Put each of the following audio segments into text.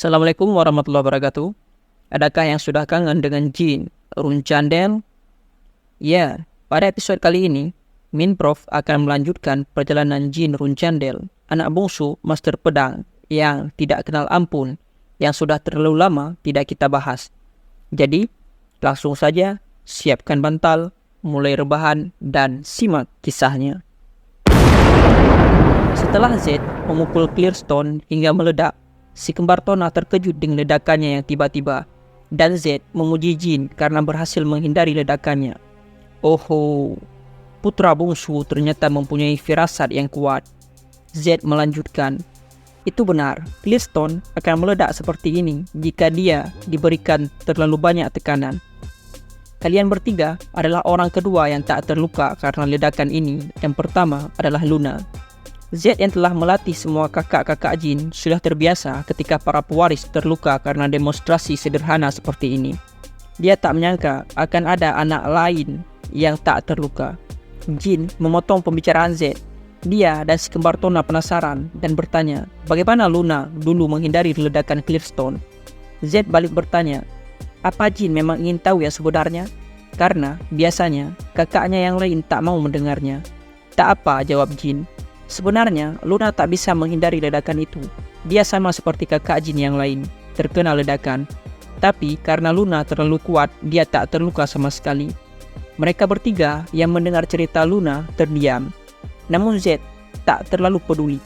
Assalamualaikum warahmatullahi wabarakatuh. Adakah yang sudah kangen dengan jin Runcandel? Ya, pada episode kali ini, Minprof akan melanjutkan perjalanan jin Runcandel, anak bungsu Master Pedang yang tidak kenal ampun, yang sudah terlalu lama tidak kita bahas. Jadi, langsung saja siapkan bantal, mulai rebahan, dan simak kisahnya. Setelah Z memukul Clearstone hingga meledak, si kembar Tona terkejut dengan ledakannya yang tiba-tiba, dan Z memuji Jin karena berhasil menghindari ledakannya. Oh, putra bungsu ternyata mempunyai firasat yang kuat. Z melanjutkan, itu benar, Clearstone akan meledak seperti ini jika dia diberikan terlalu banyak tekanan. Kalian bertiga adalah orang kedua yang tak terluka karena ledakan ini. Yang pertama adalah Luna. Z yang telah melatih semua kakak-kakak jin sudah terbiasa ketika para pewaris terluka karena demonstrasi sederhana seperti ini. Dia tak menyangka akan ada anak lain yang tak terluka. Jin memotong pembicaraan Z. Dia dan si kembar Tona penasaran dan bertanya, bagaimana Luna dulu menghindari ledakan Clearstone? Z balik bertanya, apa Jin memang ingin tahu yang sebenarnya? Karena biasanya kakaknya yang lain tak mau mendengarnya. Tak apa, jawab Jin. Sebenarnya, Luna tak bisa menghindari ledakan itu. Dia sama seperti kakak jin yang lain, terkena ledakan. Tapi karena Luna terlalu kuat, dia tak terluka sama sekali. Mereka bertiga yang mendengar cerita Luna terdiam. Namun Z tak terlalu peduli.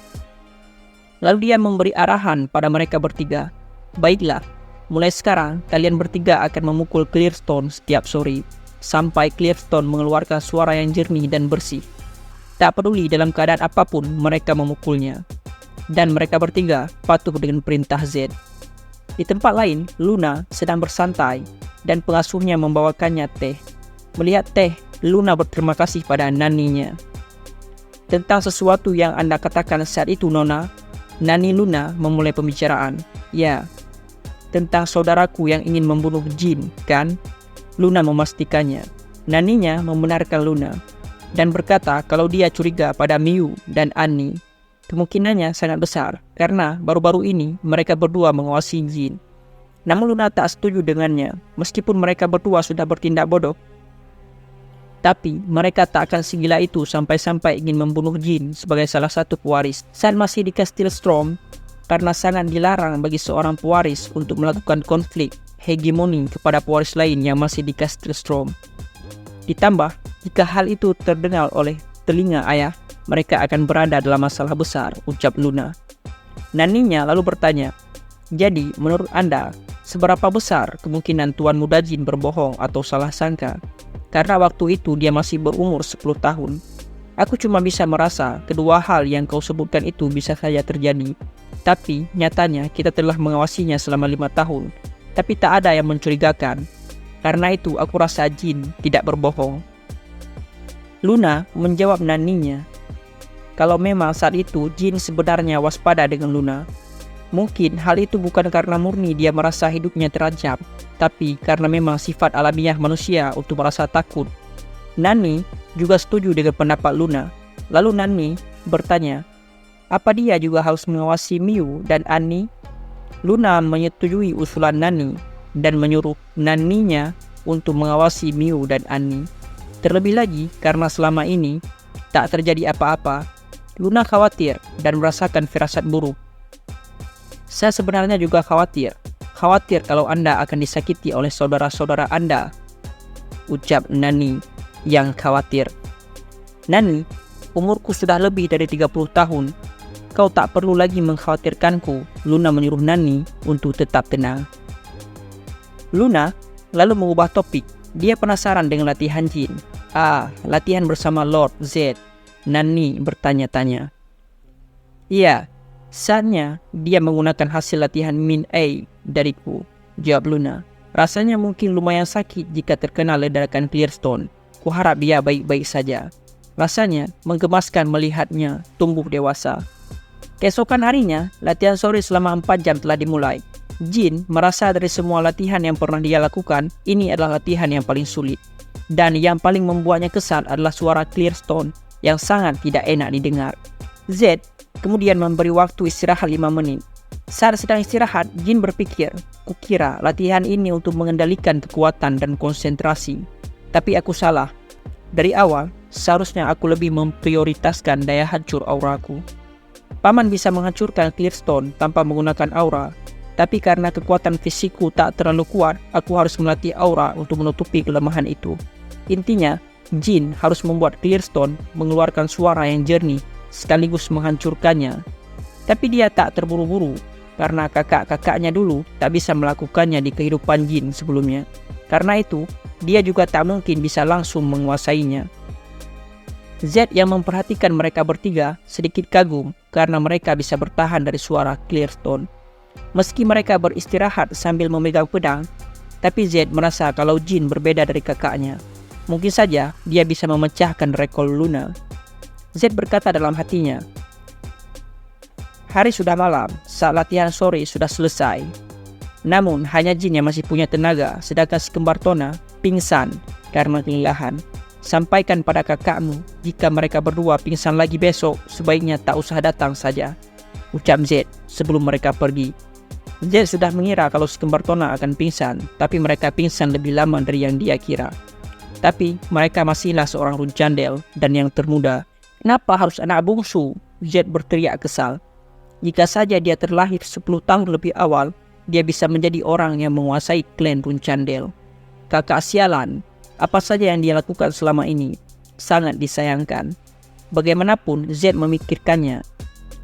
Lalu dia memberi arahan pada mereka bertiga. Baiklah, mulai sekarang kalian bertiga akan memukul Clearstone setiap sore, sampai Clearstone mengeluarkan suara yang jernih dan bersih. Tak peduli dalam keadaan apapun mereka memukulnya. Dan mereka bertiga patuh dengan perintah Z. Di tempat lain, Luna sedang bersantai dan pengasuhnya membawakannya teh. Melihat teh, Luna berterima kasih pada naninya. Tentang sesuatu yang Anda katakan saat itu, Nona, Nani Luna memulai pembicaraan. Ya, tentang saudaraku yang ingin membunuh jin, kan? Luna memastikannya. Naninya membenarkan Luna dan berkata kalau dia curiga pada Miu dan Annie. Kemungkinannya sangat besar karena baru-baru ini mereka berdua menguasai jin. Namun Luna tak setuju dengannya meskipun mereka berdua sudah bertindak bodoh. Tapi mereka tak akan segila itu sampai-sampai ingin membunuh jin sebagai salah satu pewaris saat masih di Castle Storm, karena sangat dilarang bagi seorang pewaris untuk melakukan konflik hegemoni kepada pewaris lain yang masih di Castle Storm. Ditambah, jika hal itu terdengar oleh telinga ayah, mereka akan berada dalam masalah besar, ucap Luna. Naninya lalu bertanya, jadi menurut Anda, seberapa besar kemungkinan Tuan Muda Jin berbohong atau salah sangka? Karena waktu itu dia masih berumur 10 tahun. Aku cuma bisa merasa kedua hal yang kau sebutkan itu bisa saja terjadi. Tapi nyatanya kita telah mengawasinya selama 5 tahun. Tapi tak ada yang mencurigakan. Karena itu aku rasa jin tidak berbohong. Luna menjawab naninya. Kalau memang saat itu jin sebenarnya waspada dengan Luna. Mungkin hal itu bukan karena murni dia merasa hidupnya terancam, tapi karena memang sifat alamiah manusia untuk merasa takut. Nani juga setuju dengan pendapat Luna. Lalu Nani bertanya, apa dia juga harus mengawasi Miu dan Annie? Luna menyetujui usulan Nani dan menyuruh naninya untuk mengawasi Miu dan Annie. Terlebih lagi karena selama ini tak terjadi apa-apa, Luna khawatir dan merasakan firasat buruk. Saya sebenarnya juga khawatir kalau Anda akan disakiti oleh saudara-saudara Anda, ucap Nani yang khawatir. Nani, umurku sudah lebih dari 30 tahun. Kau tak perlu lagi mengkhawatirkanku, Luna menyuruh Nani untuk tetap tenang. Luna lalu mengubah topik. Dia penasaran dengan latihan jin. Latihan bersama Lord Z. Nani bertanya-tanya. Iya, saatnya dia menggunakan hasil latihan Min A dariku, jawab Luna. Rasanya mungkin lumayan sakit jika terkena ledakan Clearstone. Kuharap dia baik-baik saja. Rasanya menggemaskan melihatnya tumbuh dewasa. Keesokan harinya, latihan sore selama 4 jam telah dimulai. Jin merasa dari semua latihan yang pernah dia lakukan, ini adalah latihan yang paling sulit. Dan yang paling membuatnya kesal adalah suara Clearstone yang sangat tidak enak didengar. Z kemudian memberi waktu istirahat 5 menit. Saat sedang istirahat, Jin berpikir, kukira latihan ini untuk mengendalikan kekuatan dan konsentrasi. Tapi aku salah. Dari awal, seharusnya aku lebih memprioritaskan daya hancur auraku. Paman bisa menghancurkan Clearstone tanpa menggunakan aura, tapi karena kekuatan fisikku tak terlalu kuat, aku harus melatih aura untuk menutupi kelemahan itu. Intinya, Jin harus membuat Clearstone mengeluarkan suara yang jernih sekaligus menghancurkannya. Tapi dia tak terburu-buru, karena kakak-kakaknya dulu tak bisa melakukannya di kehidupan Jin sebelumnya. Karena itu, dia juga tak mungkin bisa langsung menguasainya. Z yang memperhatikan mereka bertiga sedikit kagum karena mereka bisa bertahan dari suara Clearstone. Meski mereka beristirahat sambil memegang pedang, tapi Z merasa kalau Jin berbeda dari kakaknya. Mungkin saja dia bisa memecahkan rekor Luna. Z berkata dalam hatinya, hari sudah malam, saat latihan sore sudah selesai. Namun hanya Jin yang masih punya tenaga, sedangkan si kembar Tona pingsan karena kelelahan. Sampaikan pada kakakmu, jika mereka berdua pingsan lagi besok, sebaiknya tak usah datang saja, ucap Z sebelum mereka pergi. Z sudah mengira kalau si kembar Tona akan pingsan, tapi mereka pingsan lebih lama dari yang dia kira. Tapi mereka masihlah seorang runcandel dan yang termuda. Kenapa harus anak bungsu? Z berteriak kesal. Jika saja dia terlahir 10 tahun lebih awal, dia bisa menjadi orang yang menguasai klan Runcandel. Kakak sialan, apa saja yang dia lakukan selama ini sangat disayangkan. Bagaimanapun Z memikirkannya,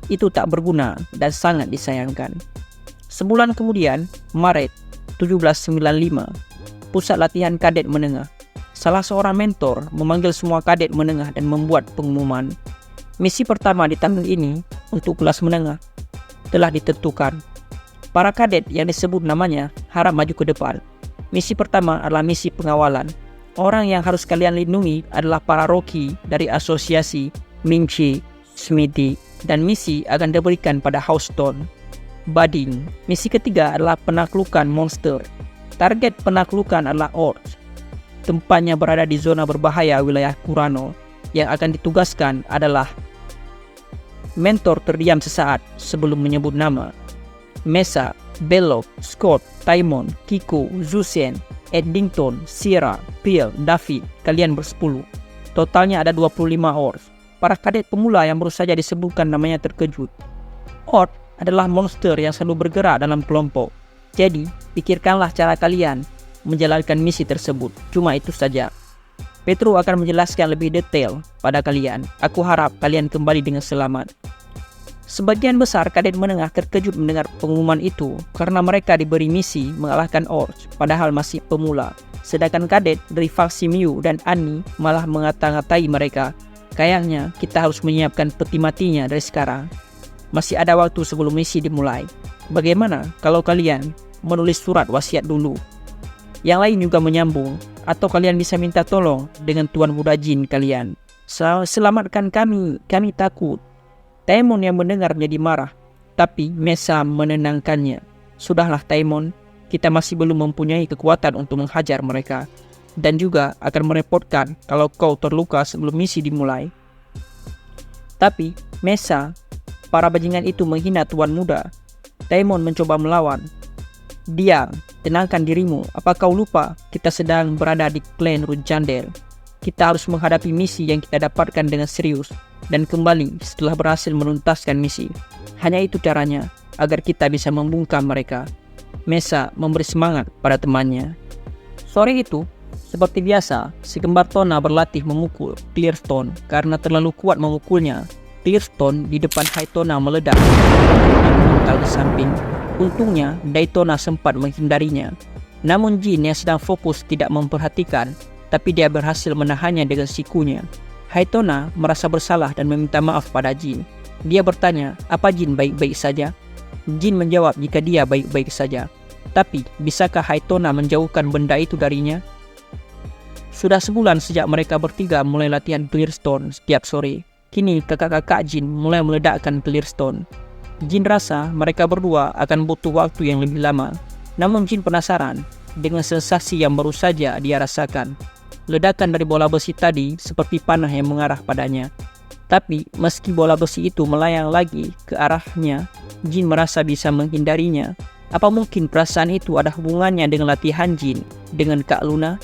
itu tak berguna dan sangat disayangkan. Sebulan kemudian, Maret 1795, pusat latihan kadet menengah. Salah seorang mentor memanggil semua kadet menengah dan membuat pengumuman. Misi pertama di tahun ini untuk kelas menengah telah ditentukan. Para kadet yang disebut namanya harap maju ke depan. Misi pertama adalah misi pengawalan. Orang yang harus kalian lindungi adalah para Rocky dari asosiasi Minchi, Smithy, dan misi akan diberikan pada Houston. Budding. Misi ketiga adalah penaklukan monster. Target penaklukan adalah Orcs. Tempatnya berada di zona berbahaya wilayah Kurano. Yang akan ditugaskan adalah mentor terdiam sesaat sebelum menyebut nama. Mesa, Belloc, Scott, Taimon, Kiko, Zusen, Eddington, Sierra, Peel, David, kalian bersepuluh. Totalnya ada 25 Orcs. Para kadet pemula yang baru saja disebutkan namanya terkejut. Orc adalah monster yang selalu bergerak dalam kelompok. Jadi, pikirkanlah cara kalian menjalankan misi tersebut. Cuma itu saja. Petro akan menjelaskan lebih detail pada kalian. Aku harap kalian kembali dengan selamat. Sebagian besar kadet menengah terkejut mendengar pengumuman itu karena mereka diberi misi mengalahkan Orcs padahal masih pemula. Sedangkan kadet dari faksi Miu dan Annie malah mengata-ngatai mereka. Kayaknya kita harus menyiapkan peti matinya dari sekarang. Masih ada waktu sebelum misi dimulai. Bagaimana kalau kalian menulis surat wasiat dulu? Yang lain juga menyambung, atau kalian bisa minta tolong dengan Tuan Muda Jin kalian. Selamatkan kami takut. Taimon yang mendengar menjadi marah, tapi Mesa menenangkannya. Sudahlah Taimon, kita masih belum mempunyai kekuatan untuk menghajar mereka. Dan juga akan merepotkan kalau kau terluka sebelum misi dimulai. Tapi Mesa, para bajingan itu menghina Tuan Muda. Taimon mencoba melawan. Diam, tenangkan dirimu. Apa kau lupa kita sedang berada di klan Runcandel? Kita harus menghadapi misi yang kita dapatkan dengan serius dan kembali setelah berhasil menuntaskan misi. Hanya itu caranya agar kita bisa membungkam mereka. Mesa memberi semangat pada temannya. Sore itu, seperti biasa, si kembar Tona berlatih memukul Clearstone. Karena terlalu kuat memukulnya, Clearstone di depan Haitona meledak dan ke samping. Untungnya, Daytona sempat menghindarinya. Namun Jin yang sedang fokus tidak memperhatikan, tapi dia berhasil menahannya dengan sikunya. Haitona merasa bersalah dan meminta maaf pada Jin. Dia bertanya, apa Jin baik-baik saja? Jin menjawab jika dia baik-baik saja. Tapi, bisakah Haitona menjauhkan benda itu darinya? Sudah sebulan sejak mereka bertiga mulai latihan Clearstone setiap sore. Kini kakak-kakak Jin mulai meledakkan Clearstone. Jin rasa mereka berdua akan butuh waktu yang lebih lama. Namun Jin penasaran dengan sensasi yang baru saja dia rasakan. Ledakan dari bola besi tadi seperti panah yang mengarah padanya. Tapi meski bola besi itu melayang lagi ke arahnya, Jin merasa bisa menghindarinya. Apa mungkin perasaan itu ada hubungannya dengan latihan Jin dengan Kak Luna?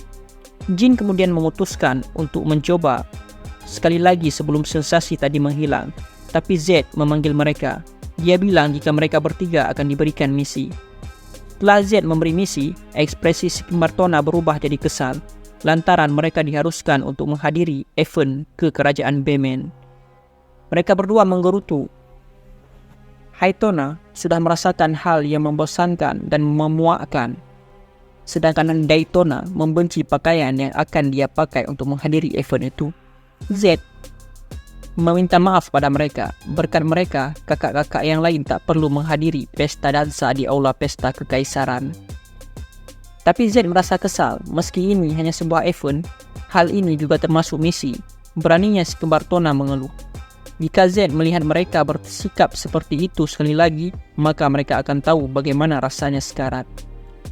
Jin kemudian memutuskan untuk mencoba sekali lagi sebelum sensasi tadi menghilang. Tapi Z memanggil mereka. Dia bilang jika mereka bertiga akan diberikan misi. Setelah Z memberi misi, ekspresi si kembar Tona berubah jadi kesal, lantaran mereka diharuskan untuk menghadiri event ke kerajaan Bemen. Mereka berdua menggerutu. Haitona sudah merasakan hal yang membosankan dan memuakkan, sedangkan Daytona membenci pakaian yang akan dia pakai untuk menghadiri event itu. Z meminta maaf pada mereka. Berkat mereka, kakak-kakak yang lain tak perlu menghadiri pesta dansa di aula pesta kekaisaran. Tapi Z merasa kesal, meski ini hanya sebuah event, hal ini juga termasuk misi. Beraninya si kembar Tona mengeluh. Jika Z melihat mereka bersikap seperti itu sekali lagi, maka mereka akan tahu bagaimana rasanya sekarat.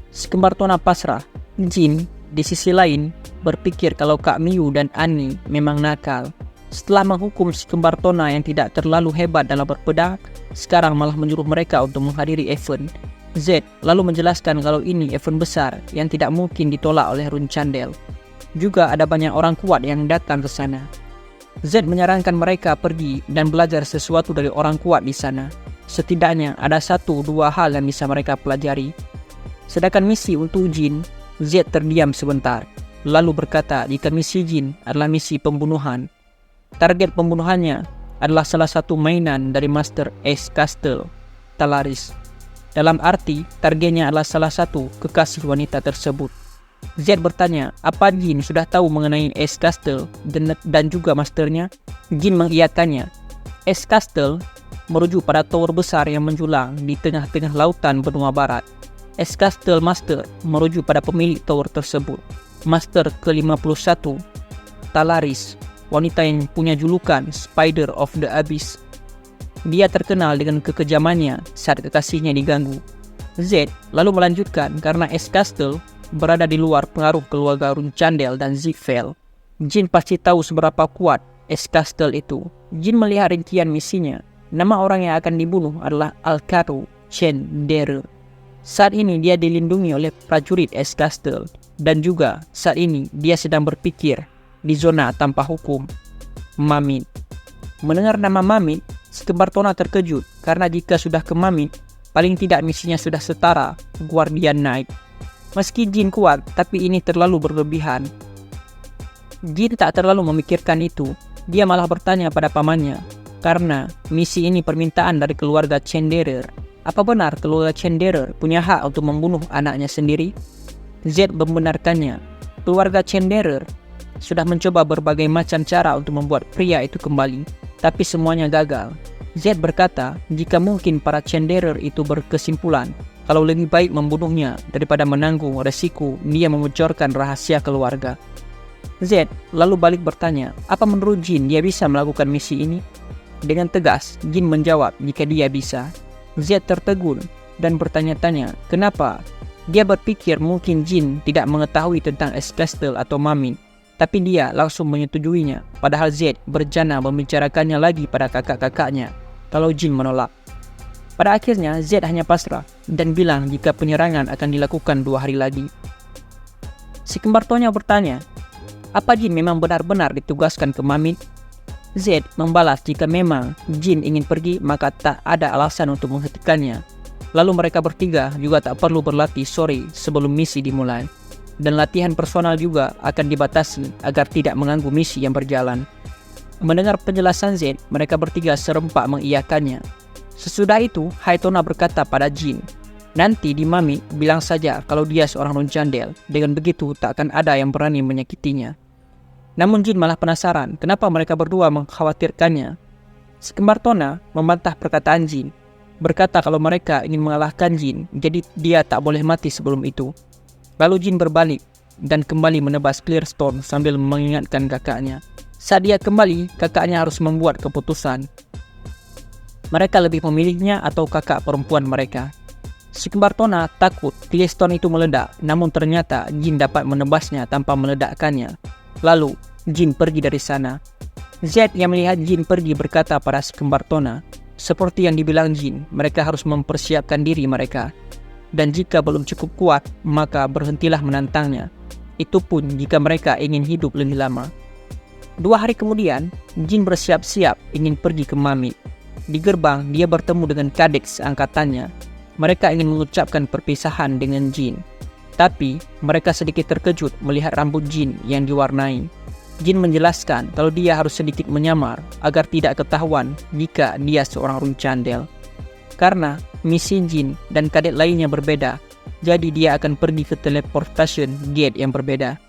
Si kembar Tona pasrah. Jin, di sisi lain, berpikir kalau Kak Miu dan Annie memang nakal. Setelah menghukum si kembar Tona yang tidak terlalu hebat dalam berpedang, sekarang malah menyuruh mereka untuk menghadiri event. Z lalu menjelaskan kalau ini event besar yang tidak mungkin ditolak oleh Run Chandel. Juga ada banyak orang kuat yang datang ke sana. Z menyarankan mereka pergi dan belajar sesuatu dari orang kuat di sana. Setidaknya ada 1-2 hal yang bisa mereka pelajari. Sedangkan misi untuk Jin, Z terdiam sebentar, lalu berkata jika misi Jin adalah misi pembunuhan. Target pembunuhannya adalah salah satu mainan dari Master Ace Castle, Talaris. Dalam arti, targetnya adalah salah satu kekasih wanita tersebut. Z bertanya, apa Jin sudah tahu mengenai Ace Castle dan juga masternya? Jin mengiyakannya. Ace Castle merujuk pada tower besar yang menjulang di tengah-tengah lautan benua barat. Ace Castle Master merujuk pada pemilik tower tersebut, Master ke-51, Talaris, wanita yang punya julukan Spider of the Abyss. Dia terkenal dengan kekejamannya saat kekasihnya diganggu. Z lalu melanjutkan karena Ace Castle berada di luar pengaruh keluarga Run Chandel dan Ziegfeld. Jin pasti tahu seberapa kuat Ace Castle itu. Jin melihat rincian misinya. Nama orang yang akan dibunuh adalah Alcaro Chandler. Saat ini dia dilindungi oleh prajurit Ace Castle, dan juga saat ini dia sedang berpikir di zona tanpa hukum, Mamit. Mendengar nama Mamit, si kembar Tona terkejut karena jika sudah ke Mamit, paling tidak misinya sudah setara Guardian Knight. Meski Jin kuat, tapi ini terlalu berlebihan. Jin tak terlalu memikirkan itu. Dia malah bertanya pada pamannya, karena misi ini permintaan dari keluarga Chandler. Apa benar keluarga Chandler punya hak untuk membunuh anaknya sendiri? Z membenarkannya. Keluarga Chandler sudah mencoba berbagai macam cara untuk membuat pria itu kembali, tapi semuanya gagal. Z berkata, jika mungkin para Chandler itu berkesimpulan kalau lebih baik membunuhnya daripada menanggung resiko dia membocorkan rahasia keluarga. Z lalu balik bertanya, apa menurut Jin dia bisa melakukan misi ini? Dengan tegas, Jin menjawab jika dia bisa. Z tertegun dan bertanya-tanya, kenapa? Dia berpikir mungkin Jin tidak mengetahui tentang Ace Castle atau Mamit, tapi dia langsung menyetujuinya, padahal Z berencana membicarakannya lagi pada kakak-kakaknya kalau Jin menolak. Pada akhirnya Z hanya pasrah dan bilang jika penyerangan akan dilakukan 2 hari lagi. Si kembar Tona bertanya, apa Jin memang benar-benar ditugaskan ke Mamit? Z membalas jika memang Jin ingin pergi maka tak ada alasan untuk menghentikannya. Lalu mereka bertiga juga tak perlu berlatih sore sebelum misi dimulai. Dan latihan personal juga akan dibatasi agar tidak mengganggu misi yang berjalan. Mendengar penjelasan Z, mereka bertiga serempak mengiyakannya. Sesudah itu, Haitona berkata pada Jin, nanti di Mamit bilang saja kalau dia seorang Run Chandel. Dengan begitu tak akan ada yang berani menyakitinya. Namun Jin malah penasaran kenapa mereka berdua mengkhawatirkannya. Si kembar Tona membantah perkataan Jin, berkata kalau mereka ingin mengalahkan Jin, jadi dia tak boleh mati sebelum itu. Lalu Jin berbalik dan kembali menebas Clearstone sambil mengingatkan kakaknya. Saat dia kembali, kakaknya harus membuat keputusan. Mereka lebih memilihnya atau kakak perempuan mereka. Si kembar Tona takut Clearstone itu meledak, namun ternyata Jin dapat menebasnya tanpa meledakkannya. Lalu Jin pergi dari sana. Z yang melihat Jin pergi berkata pada si kembar Tona, seperti yang dibilang Jin, mereka harus mempersiapkan diri mereka. Dan jika belum cukup kuat, maka berhentilah menantangnya. Itu pun jika mereka ingin hidup lebih lama. 2 hari kemudian, Jin bersiap-siap ingin pergi ke Mamik. Di gerbang, dia bertemu dengan kadek seangkatannya. Mereka ingin mengucapkan perpisahan dengan Jin. Tapi, mereka sedikit terkejut melihat rambut Jin yang diwarnai. Jin menjelaskan kalau dia harus sedikit menyamar agar tidak ketahuan jika dia seorang runcandel. Karena misi Jin dan kadek lainnya berbeda, jadi dia akan pergi ke teleportation gate yang berbeda.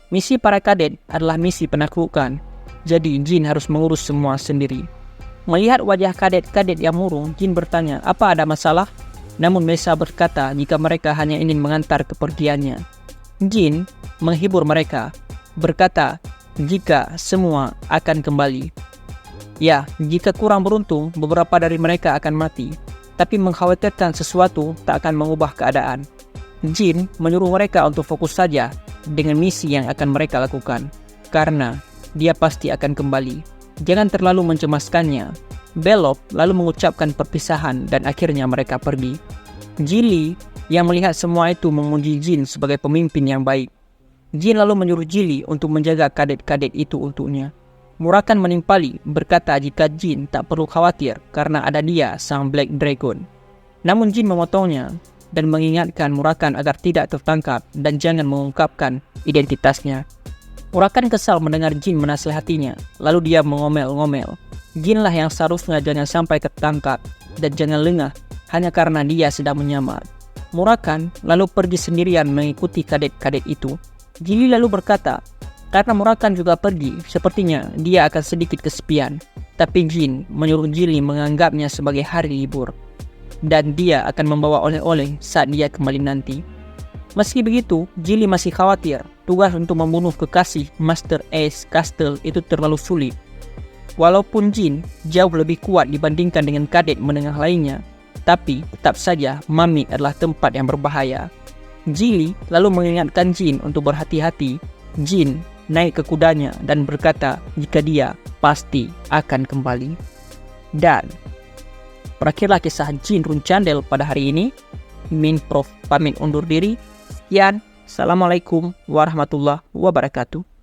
Misi para kadet adalah misi penaklukan, jadi Jin harus mengurus semua sendiri. Melihat wajah kadet-kadet yang murung, Jin bertanya, apa ada masalah? Namun Mesa berkata jika mereka hanya ingin mengantar kepergiannya. Jin menghibur mereka, berkata jika semua akan kembali. Ya, jika kurang beruntung, beberapa dari mereka akan mati. Tapi mengkhawatirkan sesuatu tak akan mengubah keadaan. Jin menyuruh mereka untuk fokus saja dengan misi yang akan mereka lakukan, karena dia pasti akan kembali. Jangan terlalu mencemaskannya. Belop lalu mengucapkan perpisahan dan akhirnya mereka pergi. Jili yang melihat semua itu memuji Jin sebagai pemimpin yang baik. Jin lalu menyuruh Jili untuk menjaga kadet-kadet itu untuknya. Murakan menimpali berkata jika Jin tak perlu khawatir karena ada dia sang Black Dragon. Namun Jin memotongnya dan mengingatkan Murakan agar tidak tertangkap dan jangan mengungkapkan identitasnya. Murakan kesal mendengar Jin menasihatinya, lalu dia mengomel-ngomel. Jinlah yang seharusnya jangan sampai tertangkap dan jangan lengah hanya karena dia sedang menyamar. Murakan lalu pergi sendirian mengikuti kadet-kadet itu. Jili lalu berkata, karena Murakan juga pergi, sepertinya dia akan sedikit kesepian. Tapi Jin menyuruh Jili menganggapnya sebagai hari libur. Dan dia akan membawa oleh-oleh saat dia kembali nanti. Meski begitu, Jili masih khawatir tugas untuk membunuh kekasih Master Ace Castle itu terlalu sulit. Walaupun Jin jauh lebih kuat dibandingkan dengan kadet menengah lainnya, tapi tetap saja Mamik adalah tempat yang berbahaya. Jili lalu mengingatkan Jin untuk berhati-hati. Jin naik ke kudanya dan berkata jika dia pasti akan kembali. Dan berakhirlah kisah Jin Runcandel pada hari ini. Min Prof pamit undur diri. Sekian, Assalamualaikum warahmatullahi wabarakatuh.